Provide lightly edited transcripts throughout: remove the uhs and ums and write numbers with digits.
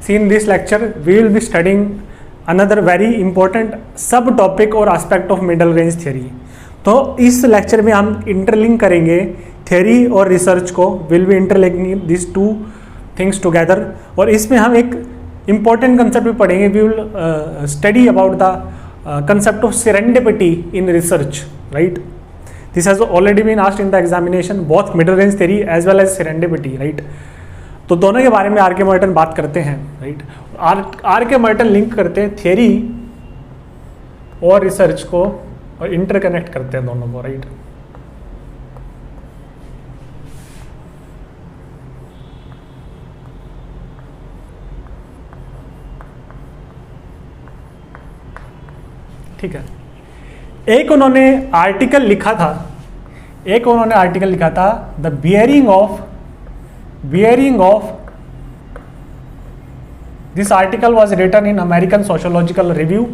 See, in this lecture we will be studying another very important सब topic और aspect of middle range theory. तो इस lecture में हम इंटरलिंक करेंगे थ्योरी और रिसर्च को, will be interlinking this two things together. और इसमें हम एक इम्पॉर्टेंट कंसेप्ट भी पढ़ेंगे। We will study about the concept of serendipity in research, right. This has already been asked in the examination, both middle range theory as well as serendipity, right. तो दोनों के बारे में आर के Merton बात करते हैं, राइट। आर के मर्टन लिंक करते हैं थ्योरी और रिसर्च को और इंटरकनेक्ट करते हैं दोनों को, राइट। ठीक है। एक उन्होंने आर्टिकल लिखा था the bearing of this article was written in American Sociological Review,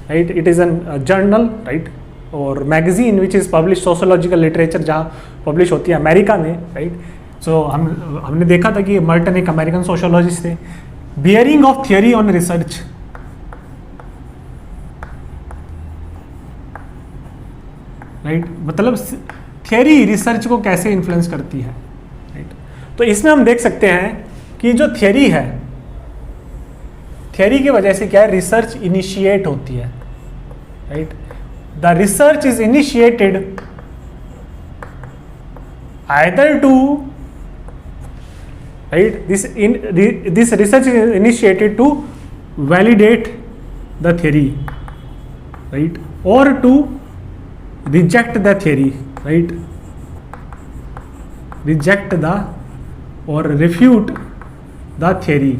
right? It is a journal, right, और magazine which is published sociological literature जहाँ publish होती है अमेरिका में, right? So हमने देखा था कि मर्टन एक अमेरिकन सोशोलॉजिस्ट थे। Bearing of theory on research, right, मतलब थियोरी रिसर्च को कैसे इन्फ्लुएंस करती है, राइट। तो इसमें हम देख सकते हैं कि जो थियोरी है, थियोरी की वजह से क्या है, रिसर्च इनिशिएट होती है, right. The research is initiated either to, right, this research is initiated to validate the theory, right, और to reject the theory, right, reject the और रिफ्यूट द थियोरी,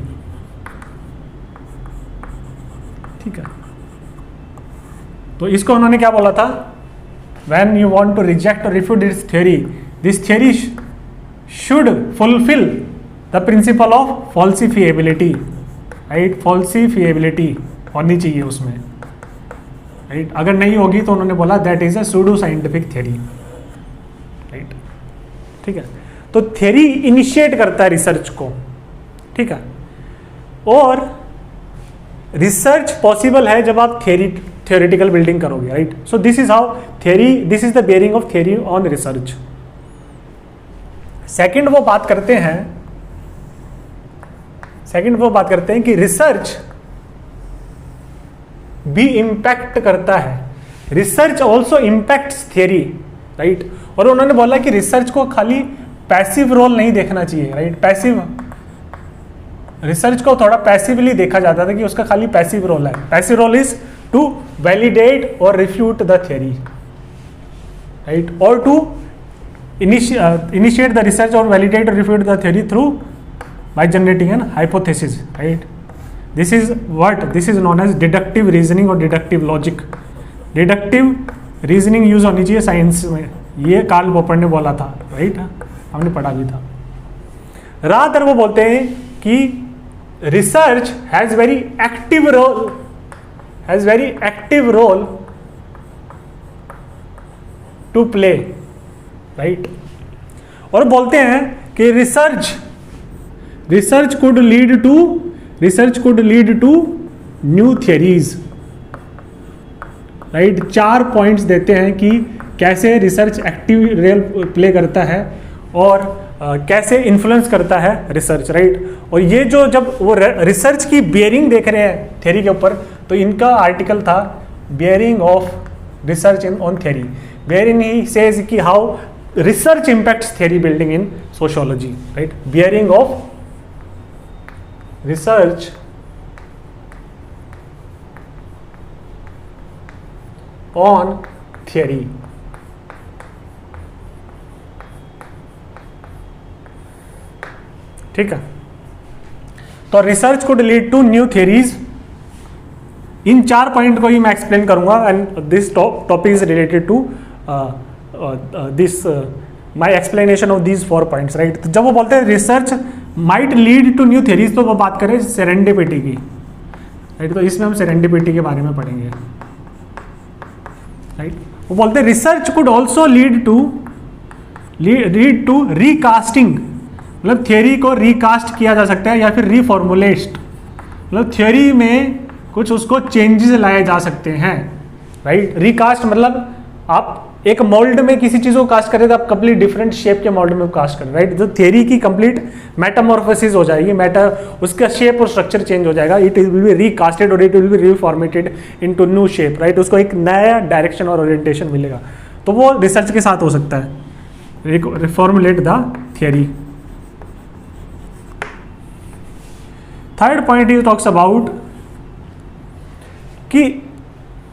ठीक है। तो इसको उन्होंने क्या बोला था, when you want to reject और refute this theory should fulfil the principle of falsifiability, right. Falsifiability होनी चाहिए उसमें, राइट। अगर नहीं होगी तो उन्होंने बोला that is a pseudo scientific theory, right, ठीक है। तो थियोरी इनिशिएट करता है रिसर्च को, ठीक है। और रिसर्च पॉसिबल है जब आप थियोरेटिकल बिल्डिंग करोगे, right. So this is how theory, this is the bearing of theory on research. Second वो बात करते हैं कि रिसर्च भी इंपैक्ट करता है, research also impacts theory, right. और उन्होंने बोला कि रिसर्च को खाली पैसिव रोल नहीं देखना चाहिए, राइट। पैसिव रिसर्च को थोड़ा पैसिवली देखा जाता था कि उसका खाली पैसिव रोल है। Passive role is to validate और रिफ्यूट द थियोरी, राइट, और टू इनिशिएट द रिसर्च और वैलिडेट और refute the theory through by generating an hypothesis, right. This is known as deductive reasoning और deductive logic. Deductive reasoning use होनी चाहिए science में, ये Karl popper ने बोला था, राइट, हमने पढ़ा भी था। रादर वो बोलते हैं कि research has very active role to play, right. और बोलते हैं कि research could lead to new theories, right. 4 points देते हैं कि कैसे रिसर्च एक्टिव रोल प्ले करता है और कैसे इन्फ्लुएंस करता है रिसर्च, राइट। और ये जो जब वो रिसर्च की बियरिंग देख रहे हैं थियरी के ऊपर, तो इनका आर्टिकल था bearing of research in on theory. Bearing he says कि how research impacts theory building in sociology, right. Bearing of research on theory, ठीक है। तो research could lead to new theories. इन 4 पॉइंट को ही मैं एक्सप्लेन करूंगा and this topic is related to this my explanation of these 4 points, right. तो जब वो बोलते हैं research might lead to new theories, तो वो बात करें सेरेंडिपिटी की, राइट। तो इसमें हम सेरेंडिपिटी के बारे में पढ़ेंगे, राइट। वो बोलते हैं research could also lead to recasting, मतलब थियरी को रिकास्ट किया जा सकता है या फिर रिफॉर्मुलेट मतलब थ्योरी में कुछ उसको चेंजेस लाए जा सकते हैं, राइट। रिकास्ट मतलब आप एक मोल्ड में किसी चीज को कास्ट करें तो आप कंप्लीट डिफरेंट शेप के मोल्ड में कास्ट करें, राइट। तो थ्योरी की कंप्लीट मेटामॉर्फोसिस हो जाएगी, उसका शेप और स्ट्रक्चर चेंज हो जाएगा, इट विल बी रिकास्टेड और it will be reformatted into new shape, right. उसको एक नया डायरेक्शन और ओरिएंटेशन मिलेगा। तो वो रिसर्च के साथ हो सकता है, reformulate the theory. Third point he talks about कि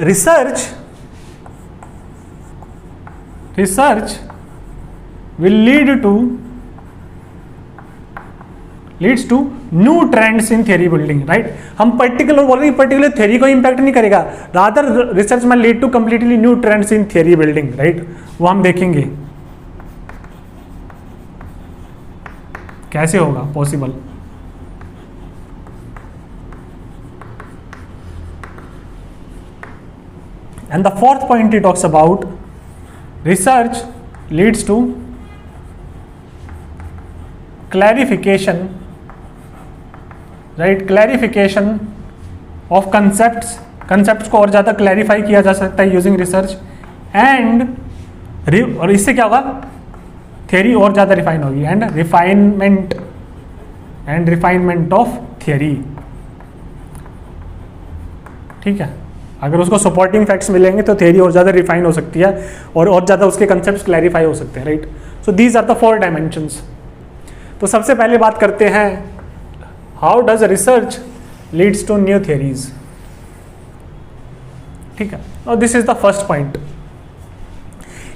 research will leads to new trends in theory building, right। हम पर्टिकुलर बोल रहे हैं, पर्टिकुलर थ्योरी को इंपैक्ट नहीं करेगा, रादर रिसर्च में lead to completely new trends in theory building, right. वो हम देखेंगे कैसे होगा possible. And the fourth point he talks about research leads to clarification, right, clarification of concepts को और ज़्यादा क्लैरिफाई किया जा सकता है यूजिंग रिसर्च, और इससे क्या होगा, थियरी और ज़्यादा रिफाइन होगी, एंड रिफाइनमेंट ऑफ थियरी, ठीक है। अगर उसको सपोर्टिंग फैक्ट्स मिलेंगे तो थ्योरी और ज़्यादा रिफाइन हो सकती है और ज़्यादा उसके कंसेप्ट्स क्लैरिफाई हो सकते हैं, right. So these are the 4 dimensions. तो सबसे पहले बात करते हैं how does research leads to new theories, ठीक है। और this is the first point.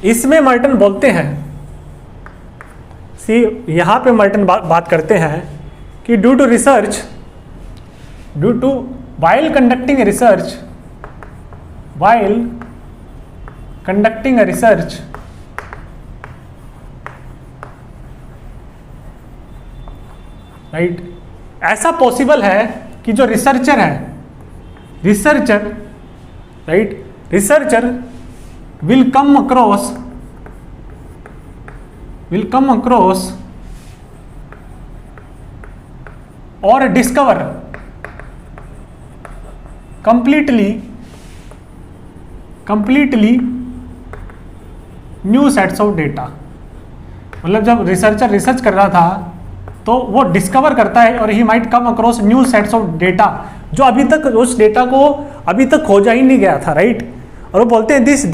इसमें मर्टन बोलते हैं, सी यहाँ पे मर्टन बात करते हैं कि due to while conducting a research, right, ऐसा पॉसिबल है कि जो रिसर्चर विल कम अक्रॉस और discover completely new sets of data. मतलब जब रिसर्चर रिसर्च कर रहा था तो वो डिस्कवर करता है और he might come across new sets of data जो अभी तक उस डेटा को अभी तक खोजा ही नहीं गया था, राइट। और वो बोलते हैं this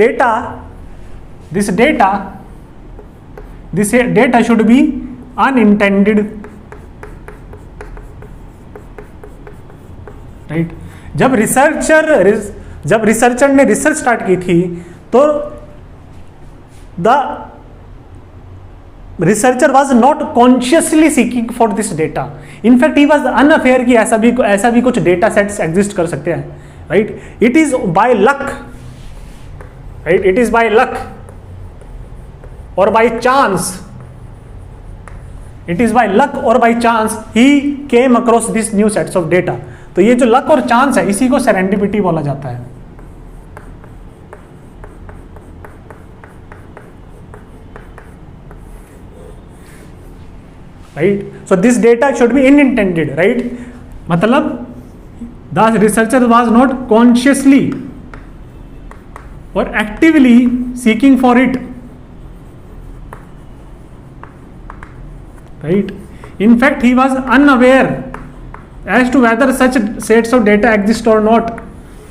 data should be unintended, right. जब रिसर्चर ने रिसर्च स्टार्ट की थी तो the researcher was not consciously seeking for this data, in fact he was unaware कि ऐसा भी कुछ डेटा सेट्स एग्जिस्ट कर सकते हैं, right. It is by luck, right, it is by luck और by chance he came across this new sets of data. तो ये जो लक और चांस है इसी को सेरेंडिपिटी बोला जाता है, right. So this data should be unintended, right. मतलब the researcher was not consciously और actively seeking for it, right. In fact he was unaware as to whether such sets of data exist or not.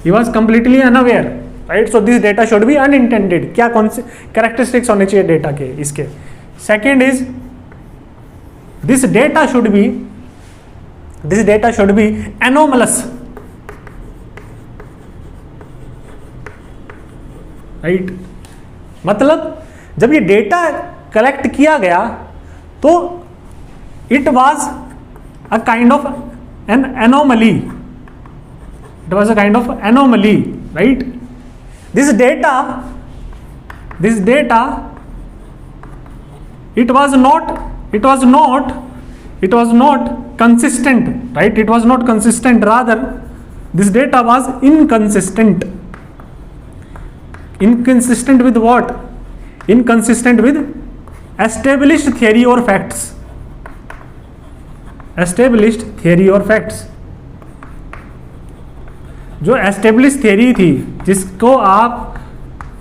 He was completely unaware, right? So this data should be unintended. क्या कौन से characteristics होने चाहिए data के इसके? Second is this data should be anomalous, right? मतलब जब ये डेटा कलेक्ट किया गया तो it was a kind of an anomaly. It was a kind of anomaly, right? This data it was not consistent, right? It was not consistent, rather this data was inconsistent with what? Inconsistent with established theory or facts, जो establish theory थी जिसको आप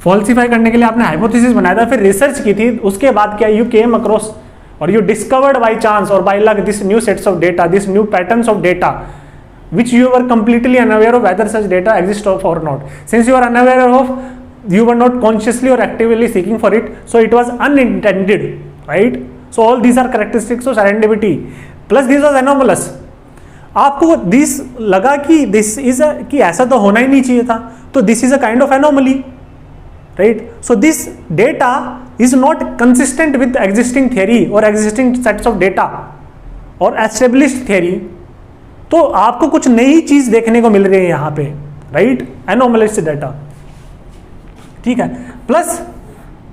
falsify करने के लिए आपने hypothesis बनाया था, फिर रिसर्च की थी, उसके बाद क्या यू केम अक्रॉस और यू डिस्कवर्ड बाय चांस और by luck this new sets of data, this new patterns of data which you were completely unaware of whether such data exists or not. Since you are unaware of, you were not consciously or actively seeking for it, so it was unintended, right? So all these are characteristics of serendipity. Plus this was anomalous. आपको this लगा कि this is कि ऐसा तो होना ही नहीं चाहिए था, तो this is a kind of anomaly, right? So this data is not consistent with existing theory और एग्जिस्टिंग सेट्स ऑफ डेटा और एस्टेब्लिश्ड थियरी, तो आपको कुछ नई चीज देखने को मिल रही है यहां पे, राइट? एनोमलस डेटा, ठीक है? Plus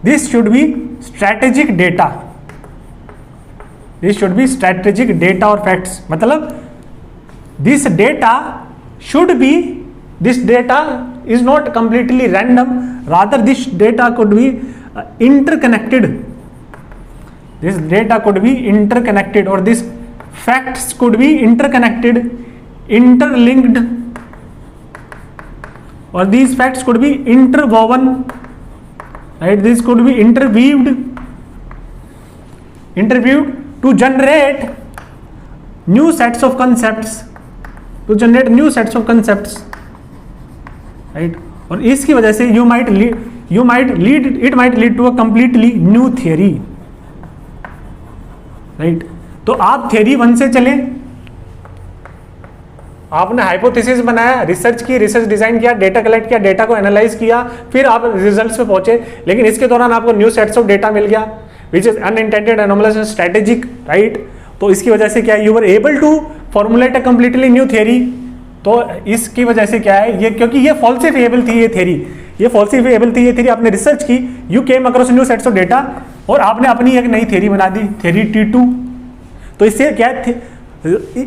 this should be strategic data, this should be strategic data और फैक्ट्स, मतलब this data should B, this data is not completely random, rather this data could be interconnected, this data could be interconnected और this facts could be interconnected, interlinked, or these facts could be interwoven, right? This could be interweaved to generate new sets of concepts, right? और इसकी वजह से it might lead to a completely new theory, right? तो आप theory 1 से चले, आपने hypothesis बनाया, रिसर्च की, रिसर्च डिजाइन किया, डेटा कलेक्ट किया, डेटा को एनालाइज किया, फिर आप रिजल्ट्स पे पहुंचे, लेकिन इसके दौरान आपको न्यू सेट्स ऑफ डेटा मिल गया which is unintended, anomalous, strategic, right? तो इसकी वजह से क्या है, you were able to formulate a completely new theory. तो इसकी वजह से क्या है, ये क्योंकि ये फॉल्सिफाइबल थी, ये थ्योरी आपने रिसर्च की, you came across new sets of data और आपने अपनी एक नई थ्योरी बना दी, थ्योरी T2। तो इससे क्या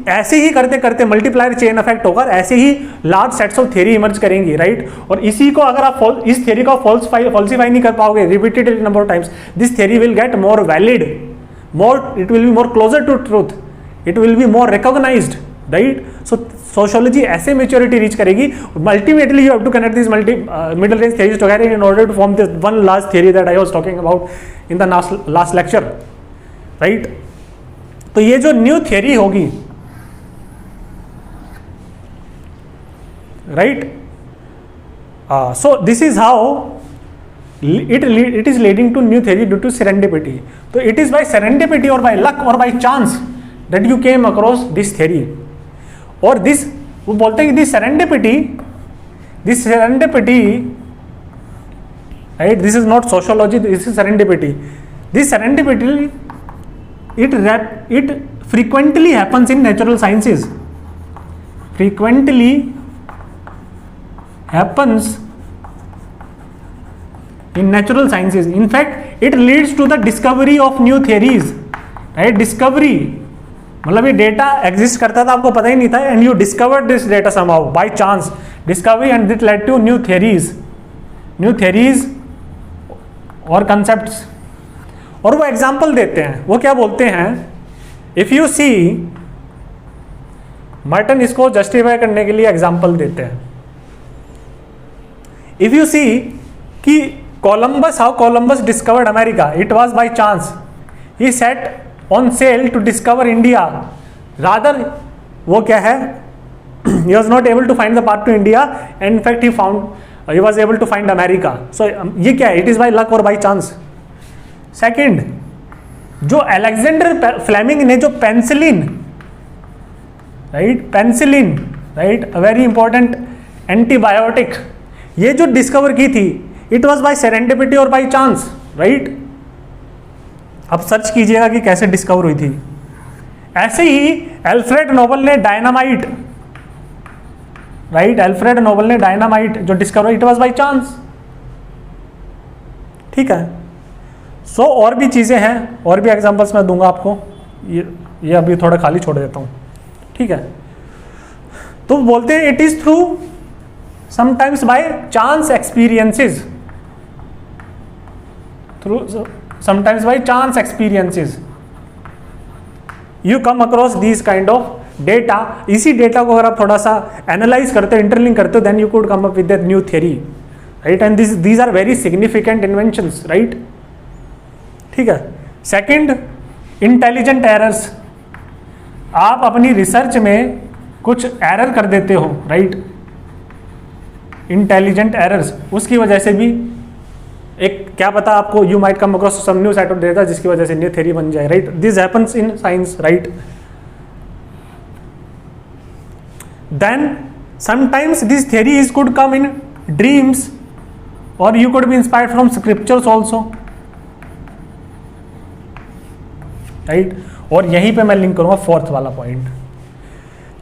ऐसे ही करते करते मल्टीप्लायर चेन इफेक्ट होकर ऐसे ही large sets of theory emerge करेंगी, राइट? और इसी को अगर आप इस थ्योरी को फॉल्सिफाई नहीं कर पाओगे repeated number of times, this theory will get more valid, it will be more closer to truth, it will be more recognized, right? So sociology ऐसे मेच्योरिटी रीच करेगी, ultimately you have to connect this middle range theories together in order to form this one large theory that I was talking about in the last lecture, right? तो ये जो new theory होगी, right, so this is how it is leading to new theory due to serendipity. तो it is by serendipity और by luck और by chance that you came across this theory. और this वो बोलते हैं कि this serendipity, right, this is not sociology, this is serendipity. This serendipity it frequently happens in natural sciences, in fact it leads to the discovery of new theories, right? discovery मतलब ये data exist करता था, आपको पता ही नहीं था, and you discovered this data somehow by chance discovery and it led to new theories और कंसेप्ट्स। और वो एग्जाम्पल देते हैं, वो क्या बोलते हैं, इफ यू सी, मर्टन इसको जस्टिफाई करने के लिए एग्जाम्पल देते हैं। इफ यू सी कि how Columbus discovered America, it was by chance, he set on sail to discover India, rather वो क्या है, he was not able to find the path to India and in fact he was able to find America. So ये क्या है, it is by luck और by chance. Second, जो Alexander Fleming ने जो penicillin, right, a very important antibiotic, ये जो discover की थी, इट वाज बाय सेरेंडिपिटी और बाय चांस, राइट? अब सर्च कीजिएगा कि कैसे डिस्कवर हुई थी। ऐसे ही एल्फ्रेड नोबल ने डायनामाइट, राइट, जो discover, it was by chance, ठीक है? सो और भी चीज़ें हैं, और भी एग्जांपल्स मैं दूंगा आपको, ये अभी थोड़ा खाली छोड़ देता हूँ, ठीक है? तो बोलते हैं it is through sometimes by chance experiences, you come across these kind of data, इसी डेटा को अगर आप थोड़ा सा एनालाइज करते हो, इंटरलिंक करते हो, then you could come up with that new theory, right, and these are very significant inventions, right, ठीक है। सेकंड, इंटेलिजेंट एरर्स, आप अपनी रिसर्च में कुछ एरर कर देते हो, राइट, इंटेलिजेंट एरर्स, उसकी वजह से भी एक क्या पता आपको you might come across some new set of data जिसकी वजह से न्यू थ्योरी बन जाए, right, this happens in science, right. Then sometimes this theory is could come in dreams और you could be inspired from scriptures also, right. और यहीं पे मैं लिंक करूंगा फोर्थ वाला पॉइंट,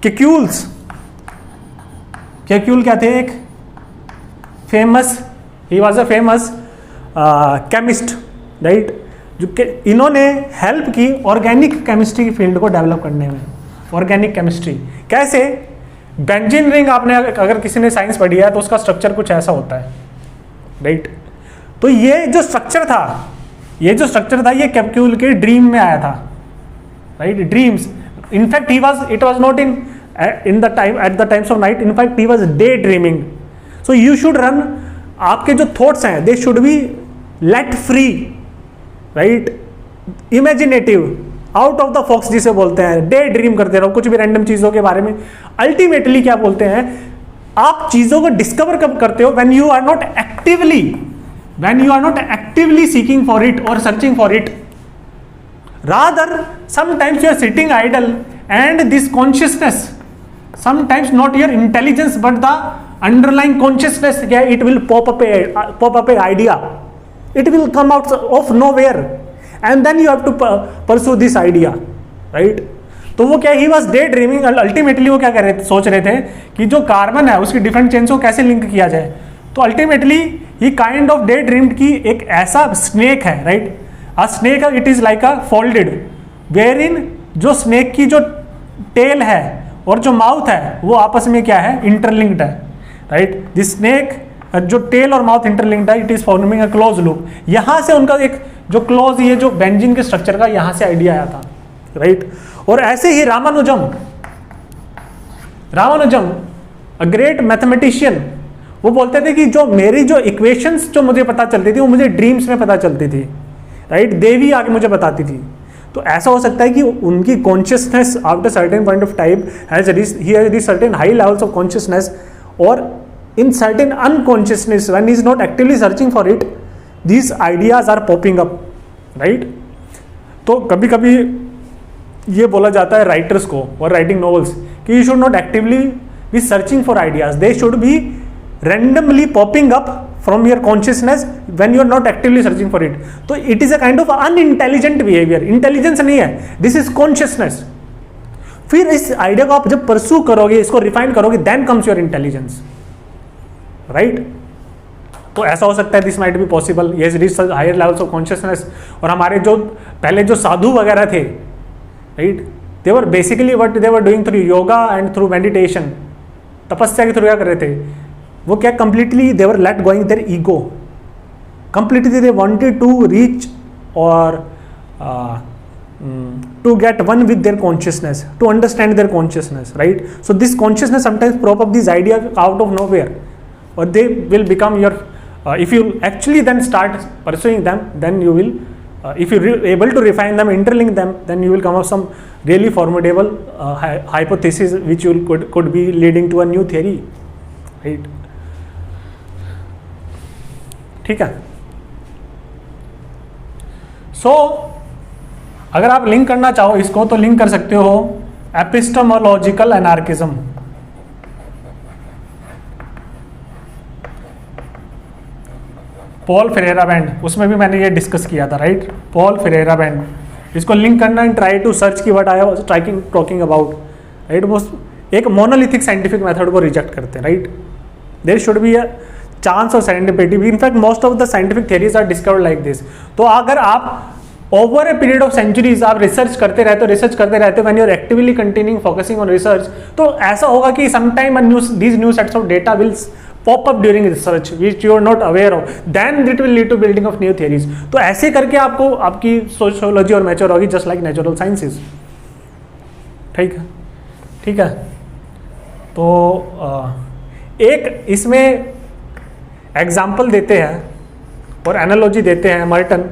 केक्यूल्स। केक्यूल क्या थे? एक famous, he was a famous chemist, right, जो इन्होंने हेल्प की ऑर्गेनिक केमिस्ट्री की फील्ड को डेवलप करने में। ऑर्गेनिक केमिस्ट्री कैसे? बेंजीन रिंग, आपने अगर किसी ने साइंस पढ़ी है तो उसका स्ट्रक्चर कुछ ऐसा होता है, राइट। तो ये जो स्ट्रक्चर था, ये कैप्सूल के ड्रीम में आया था, right, dreams. In fact it was not in the time at the times of night, in fact he was day dreaming. So you should run, आपके जो थॉट्स हैं they should be let free, right, imaginative, out of the box जिसे बोलते हैं। Day dream करते रहो कुछ भी रैंडम चीजों के बारे में। अल्टीमेटली क्या बोलते हैं, आप चीजों को डिस्कवर कब करते हो? When you are not actively seeking for it और searching for it, rather sometimes you are sitting idle and this consciousness, sometimes not your intelligence but the underlying consciousness, it will pop up a idea, it will come out of nowhere and then you have to pursue this idea, right। तो वो क्या, he was daydreaming, ultimately वो क्या कर रहे थे, सोच रहे थे कि जो कार्बन है उसकी डिफरेंट चेन्स को कैसे लिंक किया जाए। तो ultimately he kind of daydreamed की एक ऐसा स्नेक है, right, a snake, it is like a folded, wherein जो स्नेक की जो टेल है और जो माउथ है वो आपस में क्या है, इंटरलिंक्ड है, राइट। दिस स्नेक, जो टेल और माउथ इंटरलिंक्ड है, it is forming a close loop. यहां से उनका एक जो क्लोज, ये जो बेंजीन के स्ट्रक्चर का यहां से आइडिया आया था, राइट। और ऐसे ही रामानुजम, अ ग्रेट मैथमेटिशियन, वो बोलते थे कि जो मेरी जो इक्वेशंस जो मुझे पता चलती थी वो मुझे ड्रीम्स में पता चलती थी, राइट, देवी आके मुझे बताती थी। तो ऐसा हो सकता है कि उनकी consciousness after certain point of time has reached certain high levels of consciousness, और in certain unconsciousness when he is not actively searching for it, these ideas are popping up, right. तो कभी कभी ये बोला जाता है राइटर्स को और राइटिंग नॉवेल्स कि you should not actively be searching for ideas, they should be randomly popping up from your consciousness when you are not actively searching for it. तो it is a kind of unintelligent behavior, intelligence नहीं है, this is consciousness। फिर इस idea को आप जब pursue करोगे, इसको रिफाइन करोगे, then comes your intelligence, right? तो ऐसा हो सकता है, this might be possible, yes reach higher levels of consciousness। और हमारे जो पहले जो साधु वगैरह थे, right, they were basically what they were doing through yoga and through meditation, तपस्या के थ्रू क्या कर रहे थे वो, क्या completely they were let going their ego, completely they wanted to reach और to get one with their consciousness, to understand their consciousness, right. So this consciousness sometimes prop up these ideas out of nowhere, or they will become your if you actually then start pursuing them, then you will if you able to refine them, interlink them, then you will come up some really formidable hypothesis which you could be leading to a new theory, right। ठीक है। सो अगर आप link करना चाहो इसको तो link कर सकते हो epistemological anarchism. Paul Feyerabend, उसमें भी मैंने ये डिस्कस किया था, राइट, पॉल फेरेरा बैंड, इसको लिंक करना एंड ट्राई टू सर्च की what I was talking about, right. वो एक मोनोलिथिक साइंटिफिक मेथड को रिजेक्ट करते हैं, right. There should be a chance of serendipity, in fact most of the scientific theories are discovered like this. तो अगर आप over a period of centuries आप research करते रहते हो when you are actively continuing focusing on research, तो ऐसा होगा कि sometime these new sets of data will pop up during research which you are not aware of, then it will lead to building of new theories। तो ऐसे करके आपको आपकी sociology और मैच्योर होगी, जस्ट लाइक नेचुरल साइंसेज, ठीक है। ठीक है। तो एक इसमें एग्जाम्पल देते हैं और एनालॉजी देते हैं मर्टन।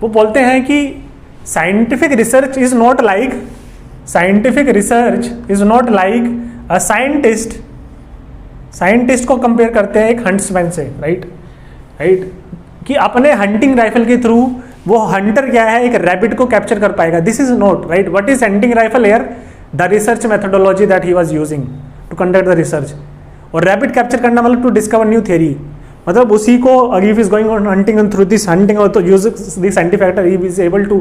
वो बोलते हैं कि scientific research is not like a scientist को कंपेयर करते हैं एक हंट्समैन से, राइट। कि अपने हंटिंग राइफल के थ्रू वो हंटर क्या है, एक रैबिट को कैप्चर कर पाएगा। This is not right. What is hunting rifle here? The research methodology that he was using to conduct the research. और रैबिट कैप्चर करना मतलब टू डिस्कवर न्यू थियरी, मतलब उसी को if is going on hunting and through this hunting तो use this scientific factor he is able to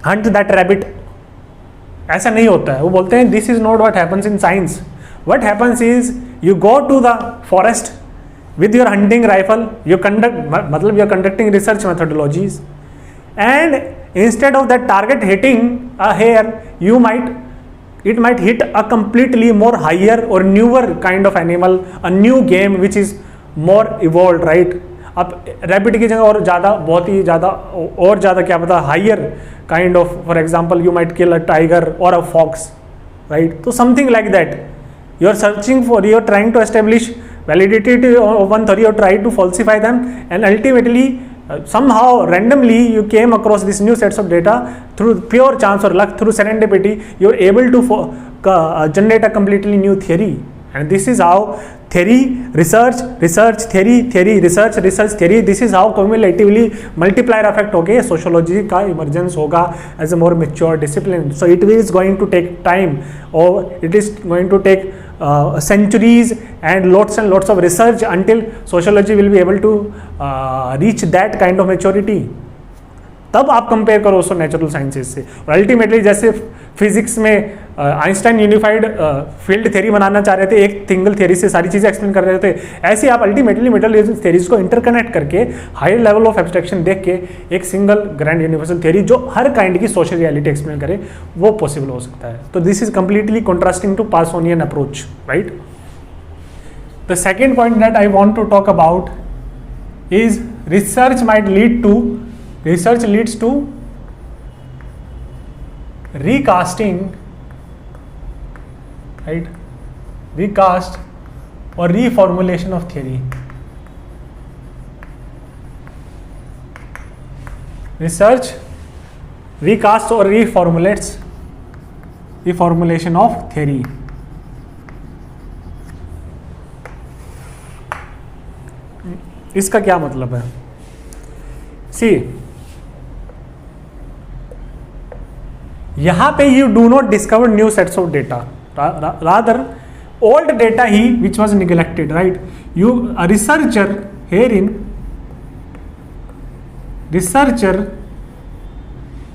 hunt that rabbit. ऐसा नहीं होता है। वो बोलते हैं this is not what happens in science. What happens is you go to the forest with your hunting rifle, you are conducting research methodologies, and instead of that target hitting a hare, it might hit a completely more higher or newer kind of animal, a new game which is more evolved, right? अब rabbit की जगह और ज़्यादा, बहुत ही ज़्यादा और ज़्यादा क्या पता higher kind of, for example you might kill a tiger और अ फॉक्स, राइट। तो something like that you are searching for, you are trying to establish validity of one theory or try to falsify them, and ultimately somehow randomly you came across these new sets of data through pure chance or luck, through serendipity you are able to generate a completely new theory. And this is how theory, research, theory, research, theory, this is how cumulatively multiplier effect होके sociology का emergence होगा as a more mature discipline. So it is going to take time, or it is going to take centuries and lots of research until sociology will be able to reach that kind of maturity. तब आप compare करो उसको natural sciences से। और ultimately जैसे physics में Einstein unified field theory बनाना चाह रहे थे, एक सिंगल थ्योरी से सारी चीज़ें एक्सप्लेन कर रहे थे, ऐसे आप अल्टीमेटली मिडल थ्योरीज को इंटरकनेक्ट करके हायर लेवल ऑफ एब्स्ट्रैक्शन देख के एक सिंगल ग्रैंड यूनिवर्सल थ्योरी जो हर काइंड की सोशल रियलिटी एक्सप्लेन करे, वो पॉसिबल हो सकता है। तो this is completely contrasting to Parsonian approach, right. The second point that I want to talk about is research leads to recasting, right? Recast or reformulation of theory. Research recast or reformulation of theory. इसका क्या मतलब है? See, यहां पे you do not discover new sets of data, rather old data which was neglected, right? A researcher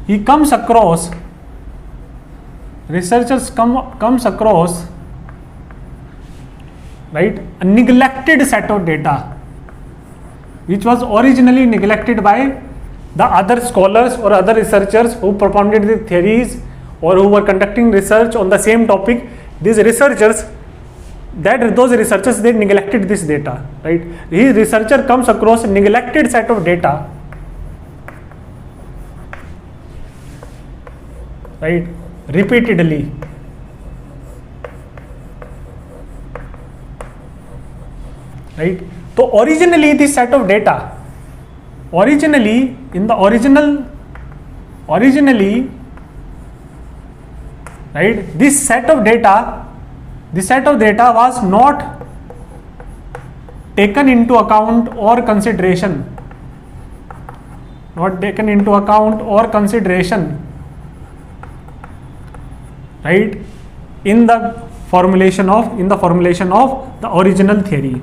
he comes across right, a neglected set of data which was originally neglected by the other scholars or other researchers who propounded the theories or who were conducting research on the same topic. Those researchers they neglected this data, right? His researcher comes across a neglected set of data, right, repeatedly, right? So originally this set of data, originally right, this set of data was not taken into account or consideration, right, in the formulation of the original theory.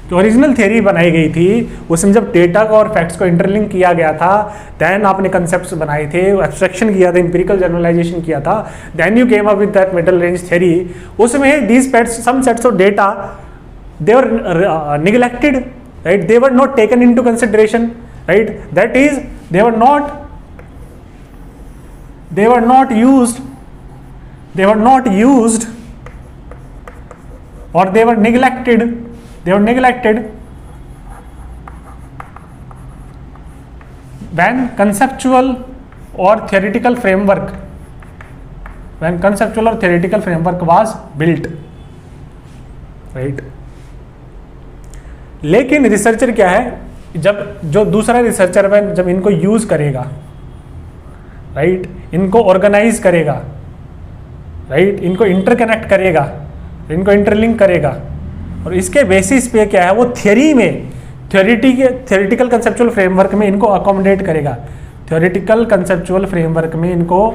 जो original theory बनाई गई थी उसमें जब data को और facts को interlink किया गया था, देन आपने कंसेप्ट्स बनाए थे, एब्स्ट्रैक्शन किया था, एम्पिरिकल जनरलाइजेशन किया था, then you came up with that middle range theory. उसमें these some sets of data they were neglected, right, they were not taken into consideration, right, that is they were not used or they were neglected when conceptual और theoretical framework was built, right. लेकिन researcher क्या है, जब जो दूसरा researcher है जब इनको यूज करेगा, राइट, इनको ऑर्गेनाइज करेगा, राइट, इनको इंटरकनेक्ट करेगा, इनको इंटरलिंक करेगा, और इसके बेसिस पे क्या है वो थियरी में थियोरेटिकल कंसेप्चुअल फ्रेमवर्क में इनको अकोमोडेट करेगा, थियोरेटिकल कंसेप्चुअल फ्रेमवर्क में इनको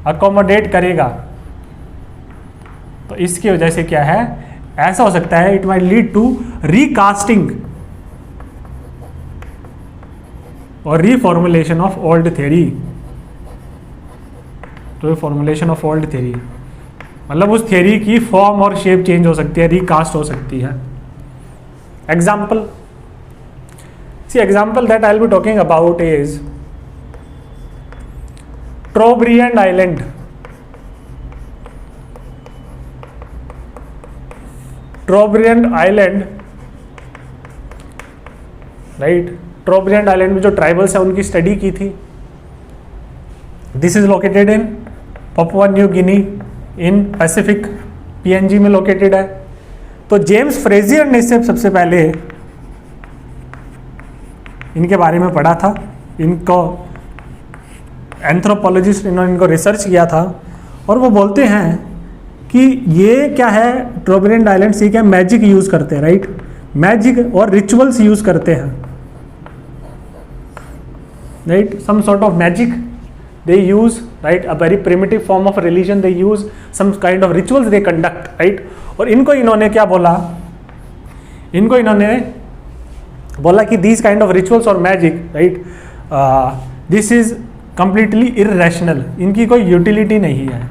अकोमोडेट करेगा। तो इसकी वजह से क्या है, ऐसा हो सकता है, it might lead to recasting और रीफॉर्मुलेशन ऑफ ओल्ड थ्योरी, तो फॉर्मुलेशन ऑफ ओल्ड थ्योरी मतलब उस थ्योरी की फॉर्म और शेप चेंज हो सकती है, रिकास्ट हो सकती है। Example, see example that I will be talking about is Trobriand Island. Trobriand Island, right, Trobriand Island में जो ट्राइबल्स है उनकी स्टडी की थी। This is located in Papua New Guinea in Pacific, PNG में लोकेटेड है। तो जेम्स फ्रेजियर ने इससे सबसे पहले इनके बारे में पढ़ा था, इनको एंथ्रोपोलॉजिस्ट इन्होंने इनको रिसर्च किया था, और वो बोलते हैं कि ये क्या है, ट्रोब्रियंड आइलैंड्स ये क्या मैजिक यूज करते हैं, राइट, मैजिक और रिचुअल्स यूज करते हैं, right, some sort of magic they use, right, a very primitive form of religion, they use some kind of rituals they conduct, right। और इनको इन्होंने क्या बोला, इनको इन्होंने बोला कि these kind of rituals और magic, right, this is completely irrational, इनकी कोई यूटिलिटी नहीं है।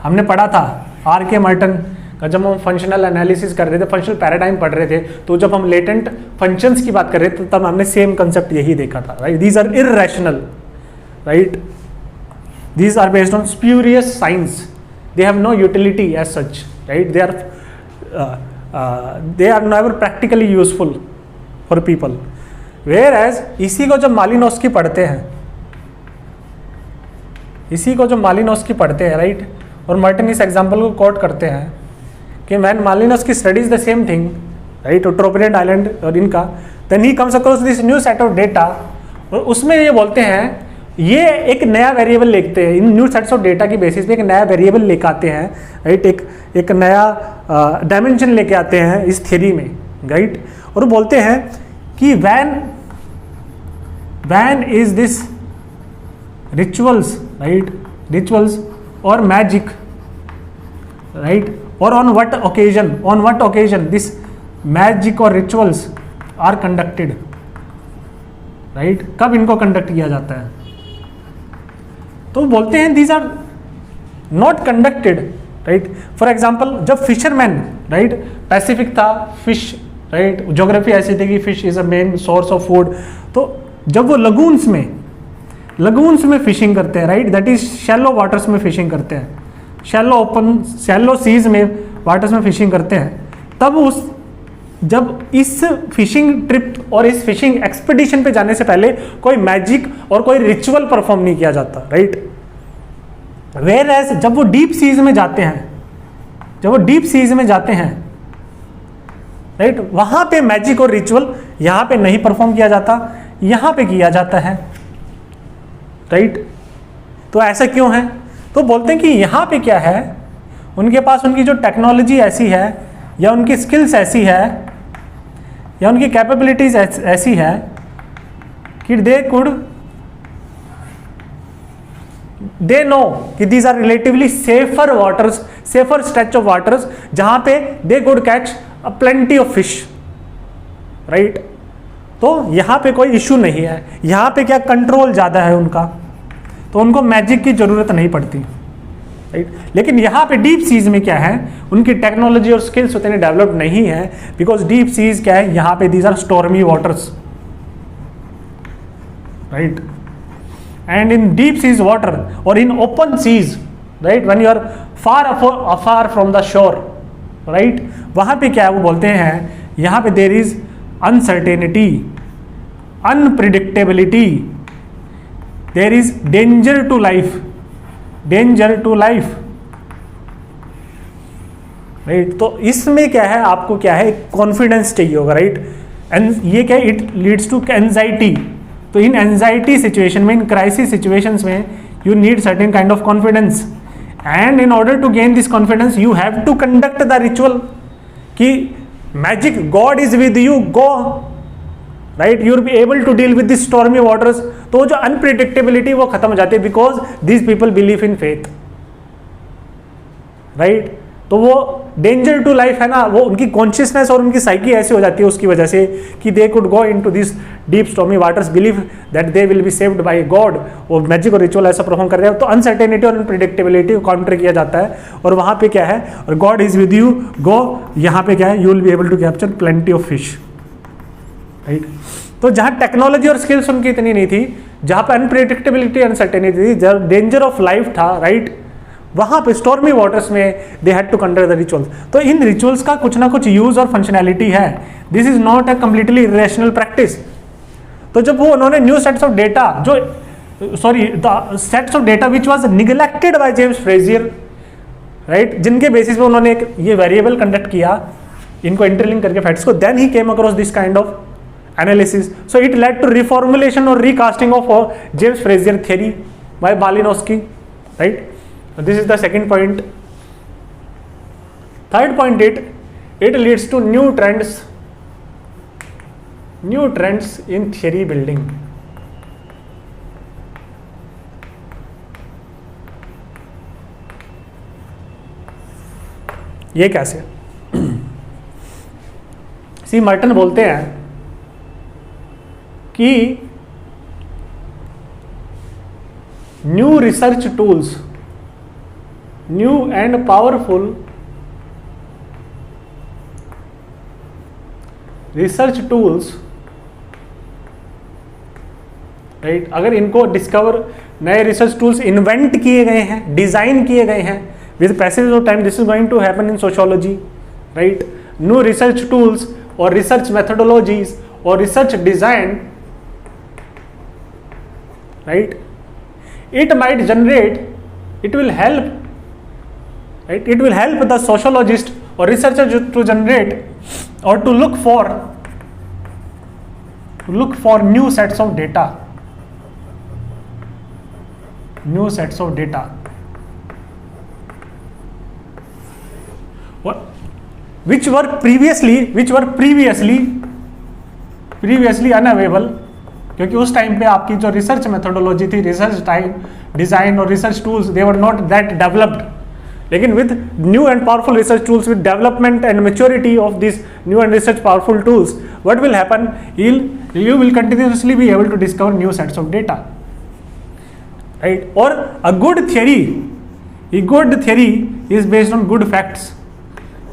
हमने पढ़ा था R.K. मार्टन का, जब हम फंक्शनल एनालिसिस कर रहे थे, फंक्शनल पैराडाइम पढ़ रहे थे, तो जब हम लेटेंट फंक्शंस की बात कर रहे थे तब हमने सेम कंसेप्ट यही देखा था, right, these are irrational, right, these are based on spurious science, they have no utility as such, right, they are never practically useful for people, whereas इसी को जब मालिनोस्की पढ़ते हैं, राइट, और मार्टिन इस एग्जाम्पल को कोट करते हैं कि when Malinowski studies the same thing, right, Trobriand Island और इनका, देन ही comes across this new set of data, और उसमें ये बोलते हैं, ये एक नया वेरिएबल लिखते हैं, इन न्यू सेट्स ऑफ डेटा की बेसिस पे एक नया वेरिएबल लेके आते हैं, राइट, एक नया डायमेंशन लेके आते हैं इस थ्योरी में, राइट, और बोलते हैं कि when is this rituals, right, rituals और मैजिक, राइट, और on what occasion this magic और रिचुअल्स आर कंडक्टेड, राइट, कब इनको कंडक्ट किया जाता है। तो बोलते हैं these are not conducted, right. For example, जब फिशरमैन, राइट, पैसिफिक था, फिश, राइट, ज्योग्राफी ऐसी थी कि fish is a main source of food, तो जब वो लगून्स में फिशिंग करते हैं, right, that is shallow waters में फिशिंग करते हैं, शैलो सीज में वाटर्स में फिशिंग करते हैं, तब जब इस फिशिंग ट्रिप और इस फिशिंग एक्सपीडिशन पे जाने से पहले कोई मैजिक और कोई रिचुअल परफॉर्म नहीं किया जाता, राइट। वेयरएज जब वो डीप सीज में जाते हैं, राइट, वहां पे मैजिक और रिचुअल यहां पे नहीं परफॉर्म किया जाता, यहां पे किया जाता है, राइट। तो ऐसा क्यों है, तो बोलते हैं कि यहां पे क्या है, उनके पास उनकी जो टेक्नोलॉजी ऐसी है, या उनकी स्किल्स ऐसी है, या उनकी कैपेबिलिटीज ऐसी है कि दे नो कि these are relatively safer stretch of waters, जहां पे they could catch a plenty of fish, right. तो यहां पे कोई इश्यू नहीं है, यहां पे क्या कंट्रोल ज्यादा है उनका, तो उनको मैजिक की जरूरत नहीं पड़ती, राइट। लेकिन यहाँ पे डीप सीज में क्या है, उनकी टेक्नोलॉजी और स्किल्स उतने डेवलप नहीं है, बिकॉज डीप सीज क्या है, यहाँ पे these are stormy waters, right. And in deep seas water और in open seas, right, when you are far from the shore, right, वहाँ पे क्या है, वो बोलते हैं यहाँ पे there is uncertainty, unpredictability, there is danger to life, danger to life, right. तो इसमें क्या है, आपको क्या है, कॉन्फिडेंस चाहिए होगा, राइट। एंड ये क्या है, इट लीड्स टू एंजाइटी। तो इन एंजाइटी सिचुएशन में, इन क्राइसिस सिचुएशंस में you need certain kind of confidence, and in order to gain this confidence you have to conduct the ritual कि magic god is with you, go, right, you will be able to deal with this stormy waters. तो जो unpredictability वो खत्म हो जाती है, because these people believe in faith, right. तो वो डेंजर टू लाइफ है ना, वो उनकी कॉन्शियसनेस और उनकी साइकी ऐसी हो जाती है उसकी वजह से कि they could go into this deep stormy waters, believe that they will be saved by God. वो मैजिक और रिचुअल ऐसा परफॉर्म कर रहे हैं, तो अनसर्टेनिटी और अनप्रिडिक्टेबिलिटी को काउंटर किया जाता है। और वहाँ पे क्या है, और God is with you, go, यहाँ पे क्या है, you will be able to capture plenty of fish, right. तो जहाँ टेक्नोलॉजी और स्किल्स उनकी इतनी नहीं थी, जहाँ पे अनप्रिडिक्टेबिलिटी अनसर्टेनिटी थी, जहाँ डेंजर ऑफ लाइफ था, राइट, वहाँ पे स्टॉर्मी वाटर्स में they had to conduct the rituals. तो इन रिचुअल्स का कुछ ना कुछ यूज और फंक्शनैलिटी है, this is not a completely irrational practice. तो जब वो उन्होंने न्यू सेट्स ऑफ डेटा, जो sorry the sets of data which was neglected by James Frazier, right, जिनके बेसिस पे उन्होंने एक ये वेरिएबल कंडक्ट किया, इनको इंटरलिंक करके फैक्ट्स को, देन ही came across this kind of analysis. So it led to reformulation और recasting of James Frazer theory by Malinowski, right. This is the second point. Third point, it leads to new trends in theory building. ये कैसे? सी Merton बोलते हैं कि new research tools, new and powerful research tools, right, अगर इनको discover, नए research tools invent किए गए हैं, डिजाइन किए गए हैं with passage of time, this is going to happen in sociology, right. New research tools और रिसर्च मेथोडोलॉजीज और research design, right, it might generate, it will help, right, it will help the sociologist or researcher to generate or to look for new sets of data, which were previously unavailable, क्योंकि उस time पे आपकी जो research methodology थी, research time design और research tools, they were not that developed. लेकिन with new and powerful research tools, with development and maturity of this new and research powerful tools, what will happen, you will continuously be able to discover new sets of data, right. और a good theory is based on good facts.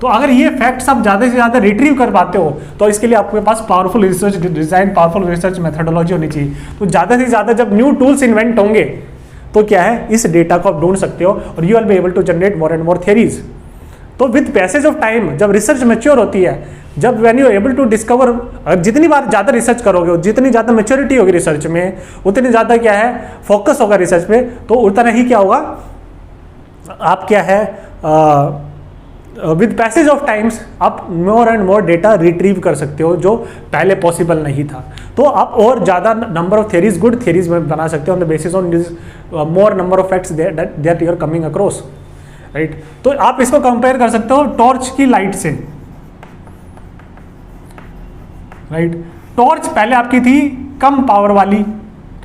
तो अगर ये facts आप ज़्यादा से ज़्यादा retrieve कर पाते हो, तो इसके लिए आपके पास powerful research design, powerful research methodology होनी चाहिए। तो ज़्यादा से ज़्यादा जब न्यू टूल्स इन्वेंट होंगे, तो क्या है, इस डेटा को आप ढूंढ सकते हो और you will be able to generate more and more theories. तो विद पैसेज ऑफ टाइम, जब रिसर्च मैच्योर होती है, जब when you able to discover, जितनी बार ज़्यादा रिसर्च करोगे, जितनी ज़्यादा मैच्योरिटी होगी रिसर्च में, उतनी ज़्यादा क्या है, फोकस होगा रिसर्च पे, तो उतना ही क्या होगा, आप क्या है, विद पैसेज ऑफ टाइम्स आप मोर एंड मोर डेटा रिट्रीव कर सकते हो, जो पहले पॉसिबल नहीं था। तो आप और ज़्यादा number of theories, good theories में बना सकते हो on the basis on this more number of facts that you are coming across, right. तो आप इसको कंपेयर कर सकते हो टॉर्च की लाइट से, राइट। टॉर्च पहले आपकी थी कम पावर वाली,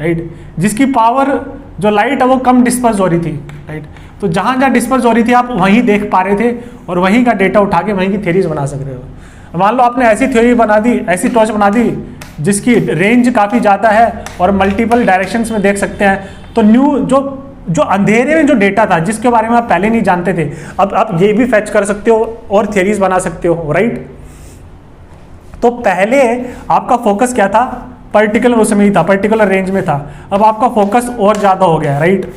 राइट, जिसकी पावर, जो लाइट है वो कम डिस्पर्स हो रही थी, राइट। तो जहाँ जहाँ डिस्पर्स हो रही थी आप वहीं देख पा रहे थे और वहीं का डेटा उठा के वहीं की थ्योरीज बना सक रहे हो। मान लो आपने ऐसी थ्योरी बना दी, ऐसी टॉर्च बना दी जिसकी रेंज काफ़ी ज़्यादा है और मल्टीपल डायरेक्शंस में देख सकते हैं, तो न्यू जो अंधेरे में जो डेटा था, जिसके बारे में आप पहले नहीं जानते थे, अब आप ये भी फैच कर सकते हो और थ्योरीज बना सकते हो, राइट। तो पहले आपका फोकस क्या था, पर्टिकुलर उसमें ही था, पर्टिकुलर रेंज में था, अब आपका फोकस और ज़्यादा हो गया, राइट।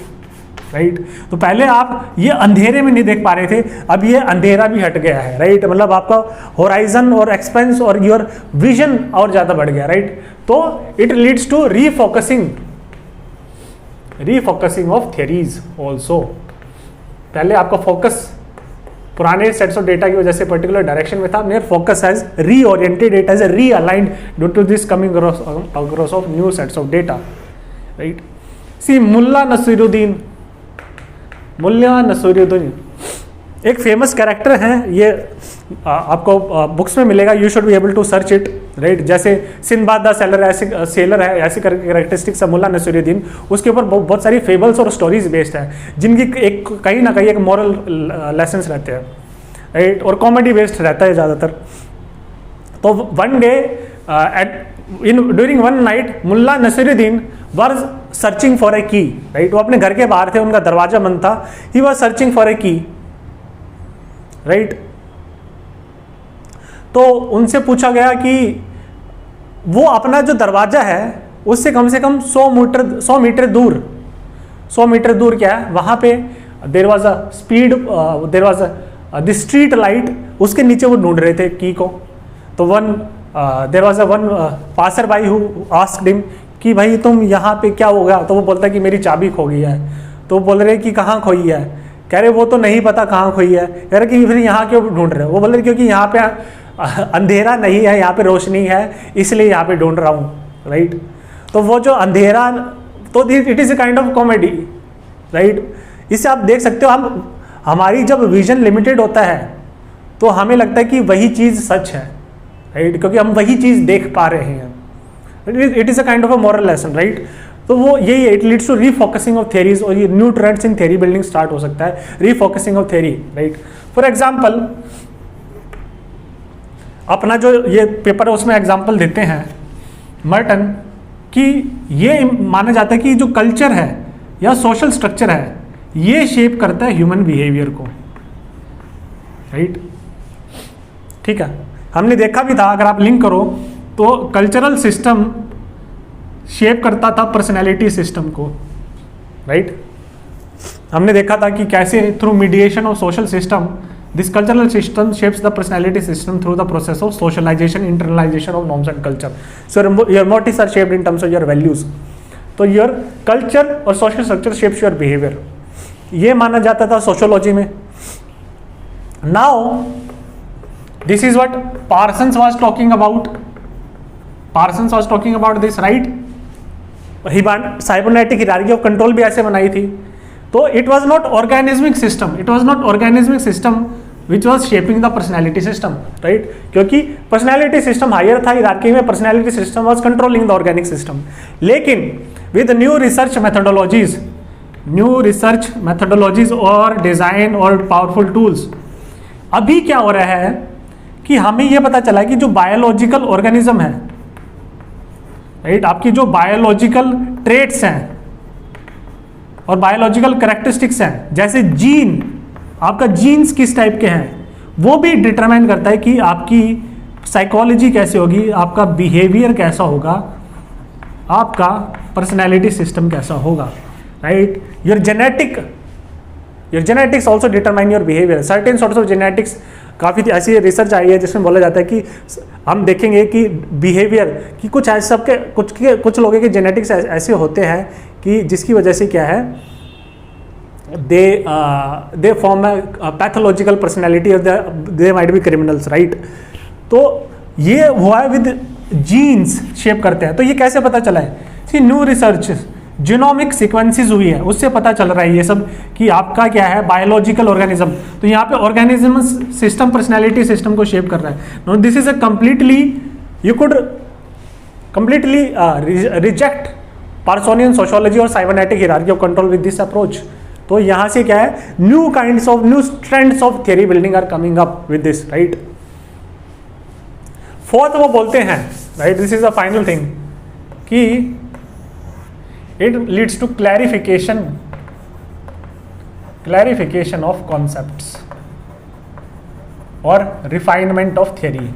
तो पहले आप ये अंधेरे में नहीं देख पा रहे थे, अब ये अंधेरा भी हट गया है, राइट। मतलब आपका होराइजन और एक्सपेंस और योर विजन और ज़्यादा बढ़ गया, राइट। तो it leads to refocusing, refocusing of theories also. पहले आपका फोकस पुराने सेट्स ऑफ डेटा की वजह से पर्टिकुलर डायरेक्शन में था, near focus has reoriented, it has realigned due to this coming across of new sets of data, right. See Mulla Nasiruddin, Mulla Nasiruddin एक famous character हैं, ये आपको बुक्स में मिलेगा, you should be able to search it, right. जैसे Sindbad the sailor ऐसे sailor है, ऐसी कैरेक्टरिस्टिक्स है मुल्ला नसीरुद्दीन, उसके ऊपर बहुत सारी फेबल्स और स्टोरीज बेस्ड है, जिनकी एक कहीं ना कहीं एक मॉरल लेसन्स रहते हैं, राइट, और कॉमेडी बेस्ड रहता है ज़्यादातर। तो one day during one night Mulla Nasiruddin were searching for a key, right. वो अपने घर के बाहर थे, उनका दरवाजा बंद था, he was searching for a key, right. तो उनसे पूछा गया कि वो अपना जो दरवाजा है उससे कम से कम 100 मीटर दूर क्या है, वहां पे there was a speed, there was the street light, उसके नीचे वो ढूंढ रहे थे की को। तो there was a one passer by who asked him कि भाई तुम यहाँ पे क्या हो गया, तो वो बोलता है कि मेरी चाबी खो गई है। तो बोल रहे कि कहाँ खोई है, कह रहे वो तो नहीं पता कहाँ खोई है, कह रहे कि फिर यहाँ क्यों ढूंढ रहे हो, वो बोल रहे क्योंकि यहाँ पे अंधेरा नहीं है, यहाँ पे रोशनी है, इसलिए यहाँ पे ढूंढ रहा हूँ, राइट। तो वो जो अंधेरा, तो it is a kind of comedy, right. इससे आप देख सकते हो हमारी जब विजन लिमिटेड होता है तो हमें लगता है कि वही चीज़ सच है, राइट, क्योंकि हम वही चीज़ देख पा रहे हैं। It is a kind of a moral lesson, right. तो वो यही है, it leads to refocusing of theories, और ये new trends in theory building start हो सकता है, refocusing of theory, right. For example अपना जो ये पेपर है उसमें एग्जाम्पल देते हैं मर्टन कि ये माना जाता है कि जो कल्चर है या सोशल स्ट्रक्चर है ये शेप करता है ह्यूमन बिहेवियर को, राइट, ठीक है। हमने देखा भी था, अगर आप लिंक करो तो कल्चरल सिस्टम शेप करता था पर्सनैलिटी सिस्टम को, राइट। हमने देखा था कि कैसे through mediation of social system this cultural system shapes the personality system through the process of socialization, internalization of norms and culture. So your motives are shaped in terms of your values. तो your culture और social structure shapes your behaviour, ये माना जाता था sociology में। Now this is what Parsons was talking about, Parsons was talking about this, right. Cybernetic hierarchy of control भी ऐसे बनाई थी। तो it was not organismic system, it was not organismic system which was shaping the personality system, right, क्योंकि personality system higher था hierarchy में, personality system was controlling the organic system. लेकिन with new research methodologies और design और powerful tools, अभी क्या हो रहा है कि हमें यह पता चला कि जो बायोलॉजिकल ऑर्गेनिज्म है, राइट, आपकी जो बायोलॉजिकल ट्रेट्स हैं और बायोलॉजिकल कैरेक्टरिस्टिक्स हैं, जैसे जीन, आपका जीन्स किस टाइप के हैं, वो भी डिटरमाइन करता है कि आपकी साइकोलॉजी कैसे होगी, आपका बिहेवियर कैसा होगा, आपका पर्सनैलिटी सिस्टम कैसा होगा, right. Your genetics also determine your behaviour. Certain sorts of genetics, काफ़ी ऐसी रिसर्च आई है जिसमें बोला जाता है कि हम देखेंगे कि बिहेवियर की कुछ सबके कुछ लोगों के जेनेटिक्स ऐसे होते हैं कि जिसकी वजह से क्या है, they form a pathological personality, they might be criminals, right. तो ये हुआ है विद जीन्स शेप करते हैं। तो ये कैसे पता चला है, सी न्यू रिसर्च जीनोमिक सीक्वेंसेस हुई है, उससे पता चल रहा है ये सब कि आपका क्या है बायोलॉजिकल ऑर्गेनिज्म। तो यहाँ पे ऑर्गेनिज्म सिस्टम पर्सनैलिटी सिस्टम को शेप कर रहा है। No this is a completely, you could completely reject Parsonian sociology और cybernetic hierarchy of control with this approach. तो यहाँ से क्या है, new kinds of new trends of theory building are coming up with this, right. Fourth वो बोलते हैं, right, this is a final thing कि it leads to clarification of concepts or refinement of theory,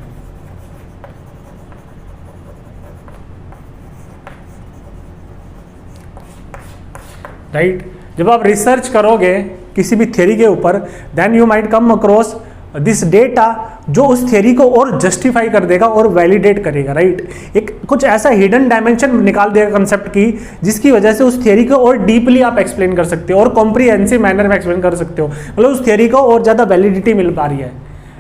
right. जब आप research करोगे किसी भी theory के ऊपर, then you might come across this data जो उस थियरी को और जस्टिफाई कर देगा और वैलिडेट करेगा, राइट। एक कुछ ऐसा हिडन डायमेंशन निकाल देगा कंसेप्ट की, जिसकी वजह से उस थियरी को और डीपली आप एक्सप्लेन कर सकते हो और कॉम्प्रिहेंसिव मैनर में एक्सप्लेन कर सकते हो, मतलब उस थियरी को और ज़्यादा वैलिडिटी मिल पा रही है,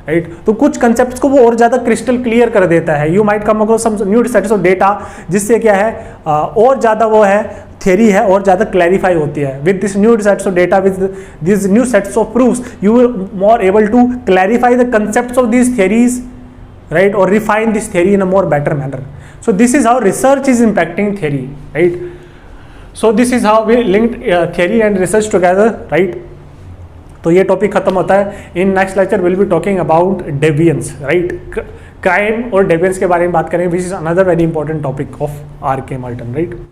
राइट। तो कुछ कंसेप्ट्स को वो और ज़्यादा क्रिस्टल क्लियर कर देता है। You might come across some new sets of data, जिससे क्या है और ज़्यादा वो है थियरी है और ज़्यादा क्लैरिफाई होती है। With this new sets of data, with this new sets of proofs, you will more able to clarify the concepts of these theories, right, or refine this theory in a more better manner. So this is how research is impacting theory, right. So this is how we linked theory and research together, right. तो ये topic खत्म होता है। In next lecture will be talking about deviance, right. Crime और deviance के बारे में बात करेंगे, which is another very important topic of R.K. Martin, right.